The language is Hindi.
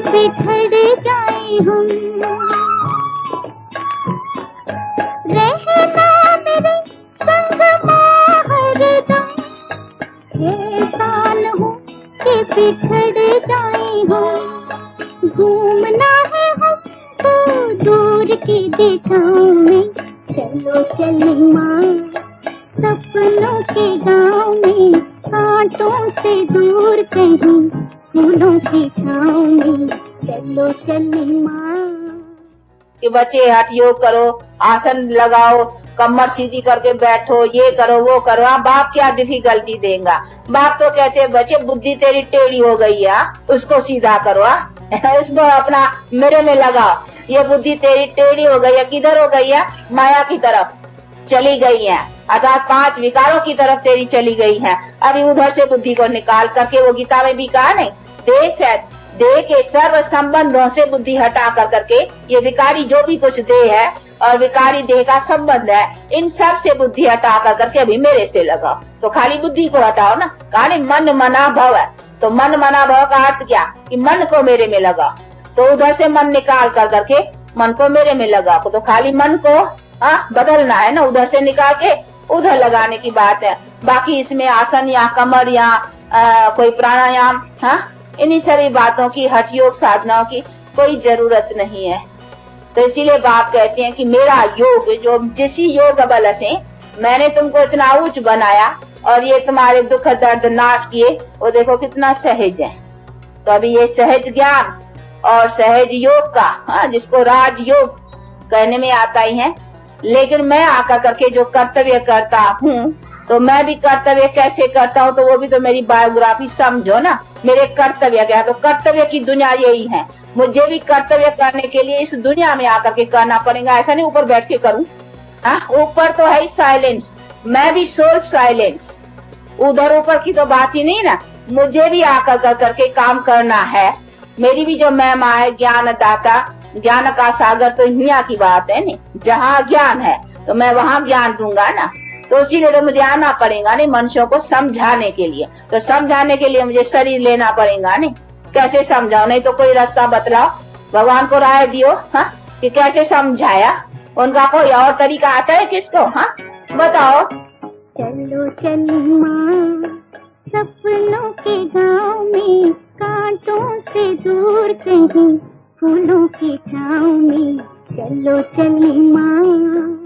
बिछड़ जाए हम। रहना मेरे संग हरदम, ऐसा न हो कि बिछड़ जाए हम। घूमना है हमको दूर की दिशाओं में, चलो चले माँ सपनों के गाँव में। कांटों से दूर कहीं फूलों की छाँव में, चलो चले माँ। कि बच्चे हठ योग करो, आसन लगाओ, कमर सीधी करके बैठो, ये करो वो करो। आप बाप क्या डिफिकल्टी देगा? बाप तो कहते हैं बच्चे बुद्धि तेरी टेढ़ी हो गई है, उसको सीधा करो, इसको अपना मेरे में लगाओ। ये बुद्धि तेरी टेढ़ी हो गई है, किधर हो गई है? माया की तरफ चली गई है, अर्थात 5 विकारों की तरफ तेरी चली गई है। अभी उधर से बुद्धि को निकाल करके, वो गीता में भी कहा नहीं, देश है देह के सर्व संबंधों से बुद्धि हटा कर करके, ये विकारी जो भी कुछ देह है और विकारी देह का संबंध है, इन सब से बुद्धि हटा कर करके अभी मेरे से लगाओ। तो खाली बुद्धि को हटाओ ना, कहा मन मना भव है, तो मन मना भव का अर्थ क्या? कि मन को मेरे में लगाओ। तो उधर से मन निकाल कर करके मन को मेरे में लगाओ। तो खाली मन को बदलना है ना, उधर से निकाल के उधर लगाने की बात है। बाकी इसमें आसन या कमर या कोई प्राणायाम, इन्हीं सभी बातों की, हठ योग साधनाओं की कोई जरूरत नहीं है। तो इसीलिए बाप कहते हैं कि मेरा योग, जो जिसी योग बल से मैंने तुमको इतना उच्च बनाया और ये तुम्हारे दुख दर्द नाश किए, वो देखो कितना सहज है। तो अभी ये सहज ज्ञान और सहज योग का, जिसको राज योग कहने में आता ही है। लेकिन मैं आकर करके जो कर्तव्य करता हूँ, तो मैं भी कर्तव्य कैसे करता हूँ, तो वो भी तो मेरी बायोग्राफी समझो ना। मेरे कर्तव्य क्या? तो कर्तव्य की दुनिया यही है। मुझे भी कर्तव्य करने के लिए इस दुनिया में आकर के करना पड़ेगा, ऐसा नहीं ऊपर बैठ के करूँ। ऊपर तो है साइलेंस, मैं भी सोल साइलेंस, उधर ऊपर की तो बात ही नहीं ना। मुझे भी आकर कर करके काम करना है। मेरी भी जो महिमा है ज्ञान दाता, ज्ञान का सागर, तो हिया की बात है नहीं। जहाँ ज्ञान है तो मैं वहाँ ज्ञान दूंगा ना। तो इसीलिए तो मुझे आना पड़ेगा नहीं मनुष्यों को समझाने के लिए। तो समझाने के लिए मुझे शरीर लेना पड़ेगा नहीं। कैसे समझाओ? नहीं तो कोई रास्ता बतलाओ, भगवान को राय दियो कि कैसे समझाया। उनका कोई और तरीका आता है किसको? बताओ। चलो चलो माँ सपनों के गाँव में, कांटों से दूर कहीं फूलों की छाँव में, चलो चलो माँ।